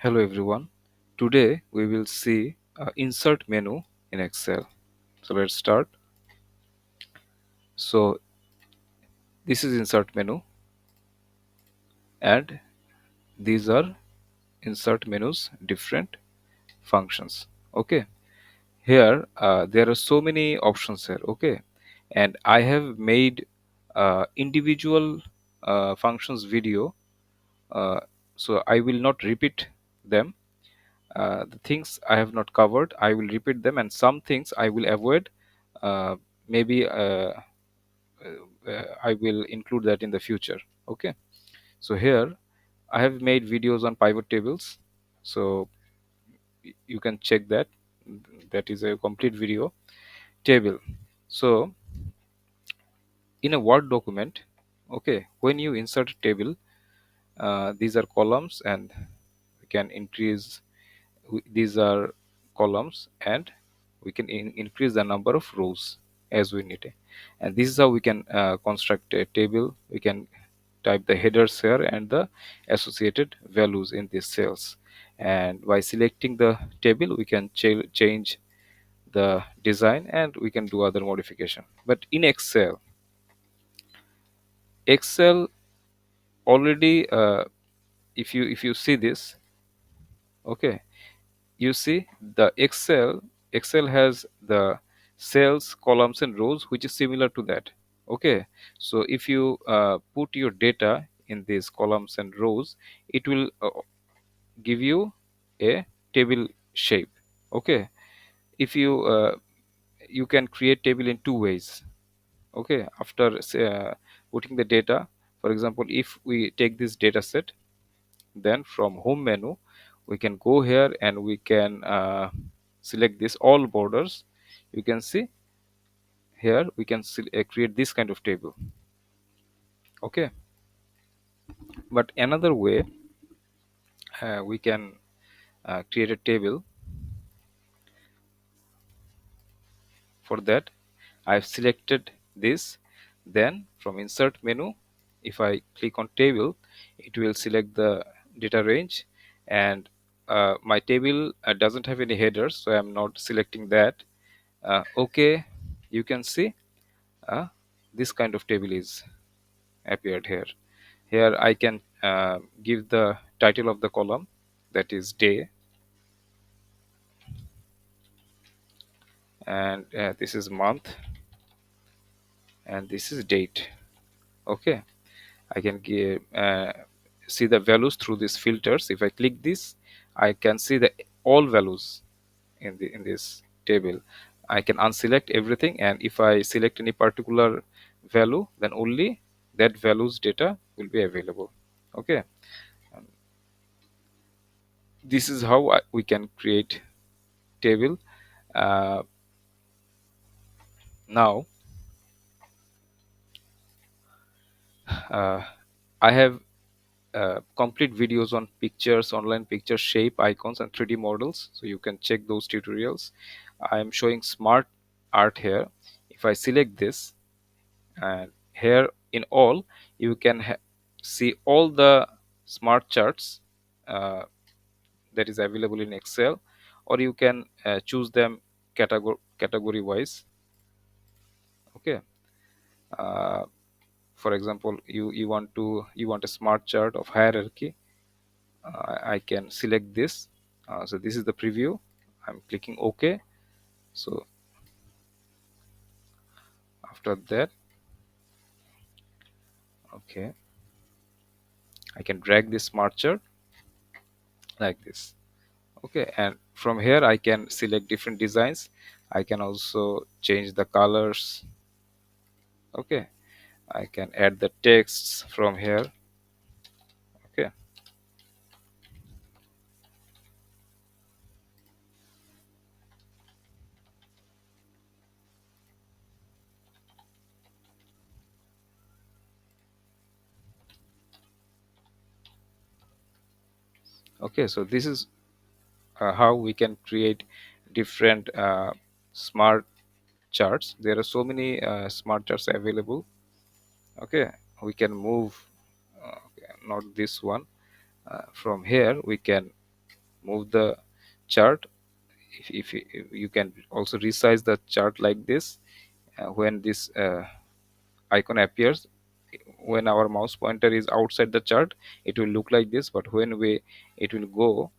Hello everyone. Today we will see insert menu in Excel. So let's start. So this is insert menu and these are insert menus different functions. Okay. Here there are so many options here. Okay. And I have made individual functions video. Uh, so I will not repeat them. The things I have not covered, I will repeat them, and some things I will avoid. Maybe I will include that in the future. Okay, so here I have made videos on pivot tables, so you can check that. That is a complete video table. So in a Word document, okay, when you insert a table, these are columns, and we can increase. These are columns, and we can increase the number of rows as we need it. And this is how we can construct a table. We can type the headers here and the associated values in these cells, and by selecting the table we can change the design, and we can do other modification. But in Excel already, if you see this, okay, you see the Excel has the cells, columns and rows which is similar to that. Okay, so if you put your data in these columns and rows, it will give you a table shape. Okay, if you can create table in two ways. Okay, after putting the data, for example, if we take this data set, then from home menu we can go here and we can select this all borders. You can see here we can create this kind of table. Okay, but another way we can create a table. For that, I've selected this. Then from insert menu, if I click on table, it will select the data range, and my table doesn't have any headers, so I'm not selecting that. Okay, you can see uh, this kind of table is appeared here. Here I can give the title of the column, that is day, and this is month, and this is date. Okay, I can see the values through these filters. If I click this, I can see the all values in this table. I can unselect everything, and if I select any particular value, then only that value's data will be available. Okay, this is how we can create table. Uh, Now uh, I have complete videos on pictures, online picture shape, icons, and 3D models. So you can check those tutorials. I am showing smart art here. If I select this, and here in all, you can see all the smart charts uh, that is available in Excel, or you can choose them category wise. Okay. Uh, for example, you want a smart chart of hierarchy. I can select this. So this is the preview. I'm clicking OK. So after that, okay, I can drag this smart chart like this. Okay, and from here I can select different designs. I can also change the colors. Okay, I can add the texts from here. Okay, okay, so this is how we can create different smart charts. There are so many smart charts available. Okay, we can move, okay, not this one. From here we can move the chart. If you can also resize the chart like this. When this icon appears, when our mouse pointer is outside the chart, it will look like this, but when we it will go,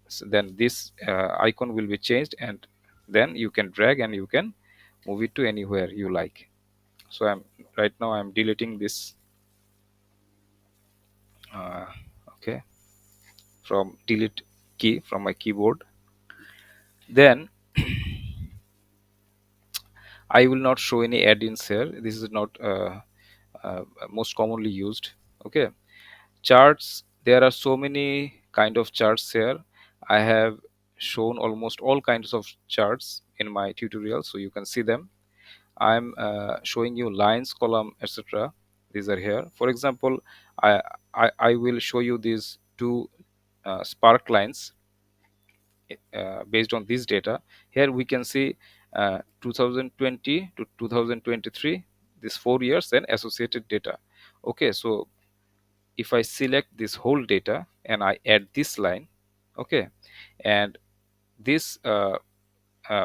so then this icon will be changed, and then you can drag and you can move it to anywhere you like. So I'm right now I'm deleting this, uh, okay, from delete key from my keyboard. Then I will not show any add-ins here. This is not most commonly used. Okay, charts, there are so many kind of charts here. I have shown almost all kinds of charts in my tutorial, so you can see them. I'm showing you lines, column, etc. These are here. For example, I, I will show you these two spark lines based on this data. Here we can see 2020 to 2023, this 4 years and associated data. Okay, so if I select this whole data and I add this line, okay, and this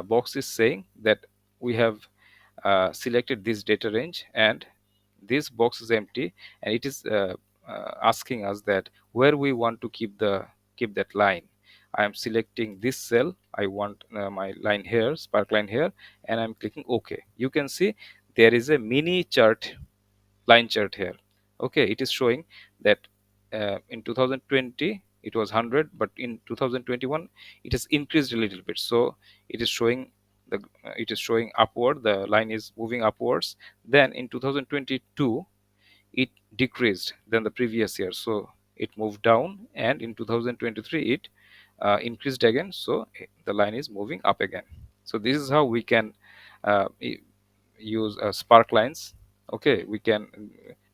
box is saying that we have selected this data range, and this box is empty, and it is asking us that where we want to keep that line. I am selecting this cell. I want my line here, spark line here, and I'm clicking OK. You can see there is a mini chart, line chart here. Okay, it is showing that in 2020 it was 100, but in 2021 it has increased a little bit. So it is showing it is showing upward, the line is moving upwards. Then in 2022 it decreased than the previous year, so it moved down, and in 2023 it increased again, so the line is moving up again. So this is how we can uh, use spark lines. Okay, we can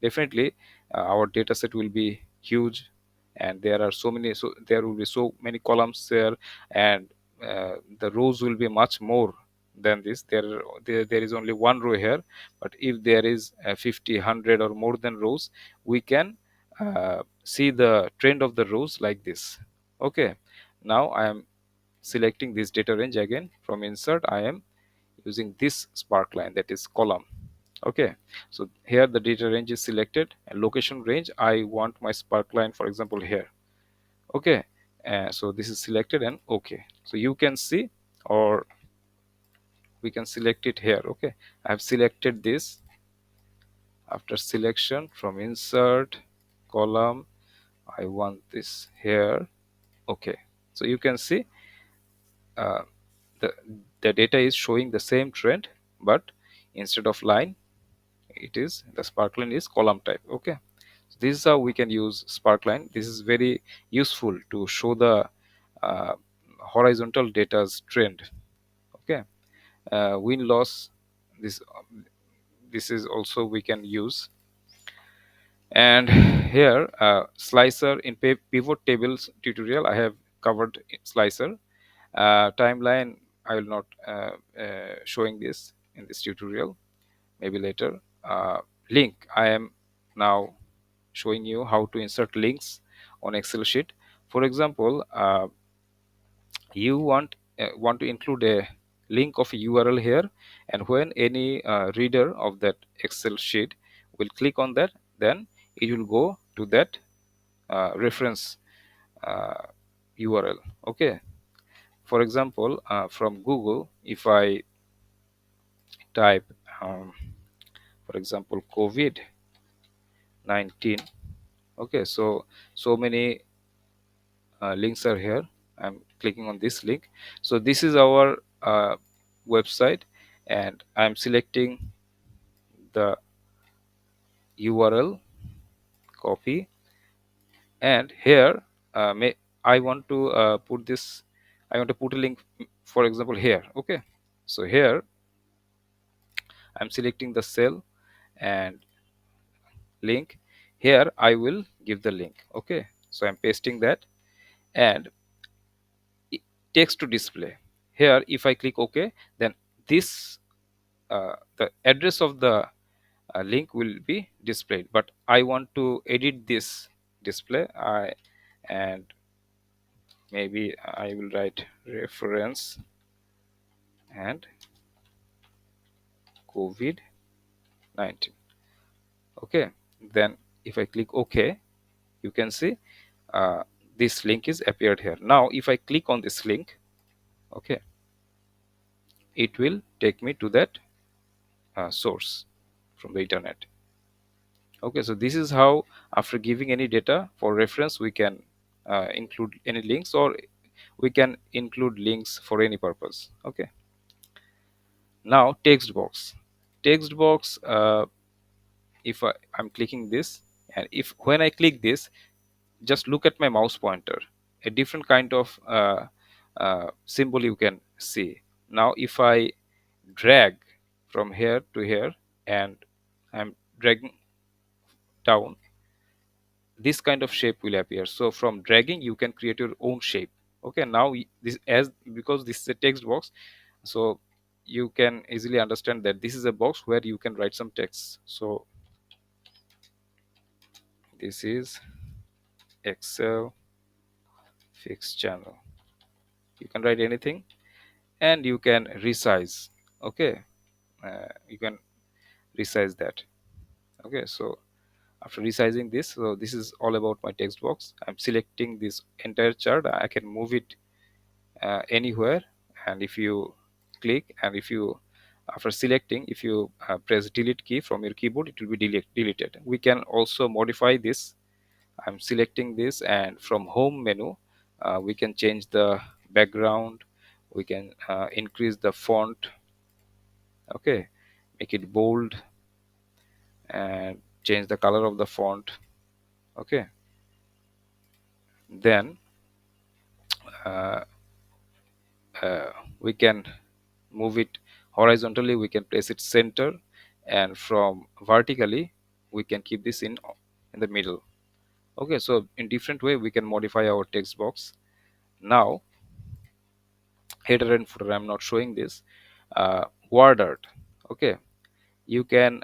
definitely our data set will be huge, and there are so many, so there will be so many columns there, and the rows will be much more than this. There is only one row here, but if there is 50, 100 or more than rows, we can see the trend of the rows like this. Okay, now I am selecting this data range again. From insert, I am using this spark line, that is column. Okay, so here the data range is selected, and location range, I want my spark line, for example, here. Okay, so this is selected, and okay, so you can see, or we can select it here. Okay, I have selected this. After selection, from insert, column, I want this here. Okay, so you can see uh, the the data is showing the same trend, but instead of line, it is the sparkline is column type. Okay, so this is how we can use sparkline. This is very useful to show the uh, horizontal data's trend. Okay, win loss, this this is also we can use. And here slicer, in pivot tables tutorial I have covered slicer. Timeline, I will not showing this in this tutorial, maybe later. Link, I am now showing you how to insert links on Excel sheet. For example, you want to include a link of a URL here, and when any reader of that Excel sheet will click on that, then it will go to that reference uh, URL. Okay, for example, from Google, if I type for example COVID-19. Okay, so so many links are here. I'm clicking on this link. So this is our website, and I'm selecting the URL, copy, and here I want to put this, I want to put a link, for example, here. Okay, so here I'm selecting the cell and link. Here I will give the link. Okay, so I'm pasting that, and text to display. Here if I click OK, then this the address of the link will be displayed, but I want to edit this display. I and maybe I will write reference and COVID-19. Okay, then if I click OK, you can see uh, this link is appeared here. Now if I click on this link, okay, it will take me to that source from the internet. Okay, so this is how, after giving any data for reference, we can include any links, or we can include links for any purpose. Okay, now text box if I'm clicking this, and if when I click this, just look at my mouse pointer, a different kind of symbol you can see. Now if I drag from here to here, and I'm dragging down, this kind of shape will appear. So from dragging you can create your own shape. Okay, now this, as because this is a text box, so you can easily understand that this is a box where you can write some text. So this is Excel fixed channel, you can write anything and you can resize. Okay, you can resize that. Okay, so after resizing this, so this is all about my text box. I'm selecting this entire chart, I can move it anywhere. And if you click, and if you, after selecting, if you press delete key from your keyboard, it will be deleted. We can also modify this. I'm selecting this, and from home menu we can change the background, we can increase the font. Okay, make it bold and change the color of the font. Okay, then uh, we can move it horizontally, we can place it center, and from vertically we can keep this in the middle. Okay, so in different way we can modify our text box. Now header and footer, I'm not showing this. Word art. Okay, you can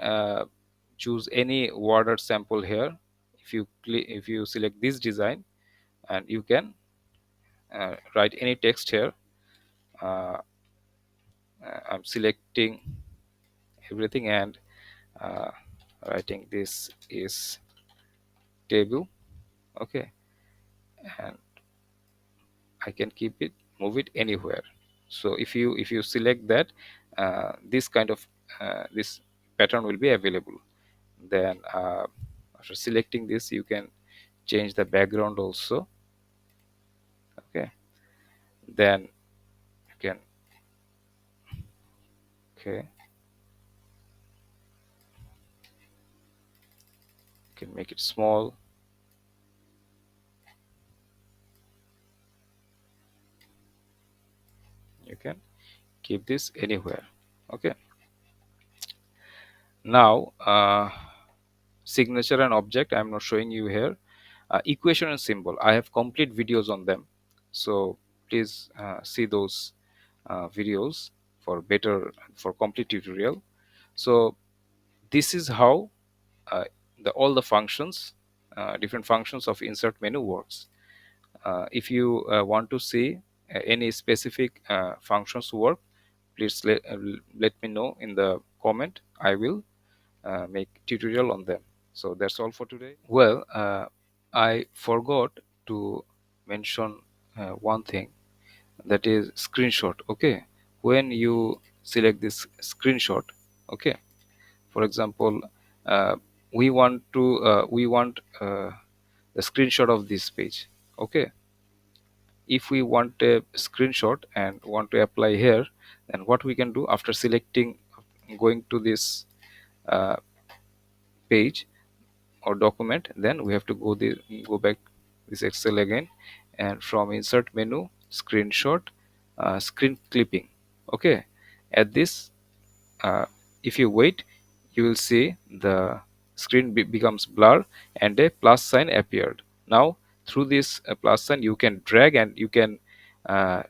choose any word art sample here. If you if you select this design, and you can write any text here. uh, I'm selecting everything and uh, writing this is table. Okay, and I can keep it, move it anywhere. So if you select that, this kind of this pattern will be available. Then after selecting this, you can change the background also. Okay, then you can, okay, you can make it small. You can keep this anywhere. Okay, now signature and object, I'm not showing you here. Equation and symbol, I have complete videos on them, so please see those videos for better, for complete tutorial. So this is how uh, all the functions, different functions of insert menu works. If you want to see any specific functions work, please let me know in the comment. I will make tutorial on them. So that's all for today. Well, I forgot to mention one thing, that is screenshot. Okay, when you select this screenshot, okay, for example, uh, we want the screenshot of this page. Okay, if we want a screenshot and want to apply here, then what we can do, after selecting, going to this uh, page or document, then we have to go back this Excel again, and from insert menu, screenshot, screen clipping. Okay, at this, uh, if you wait, you will see the screen becomes blur and a plus sign appeared. Now through this plus sign you can drag, and you can uh,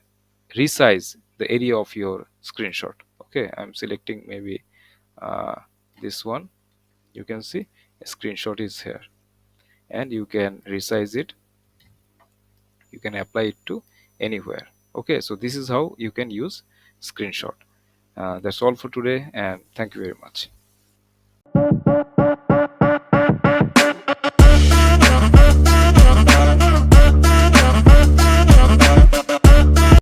resize the area of your screenshot. Okay, I'm selecting maybe uh, this one. You can see a screenshot is here, and you can resize it you can apply it to anywhere. Okay, so this is how you can use screenshot. That's all for today, and thank you very much.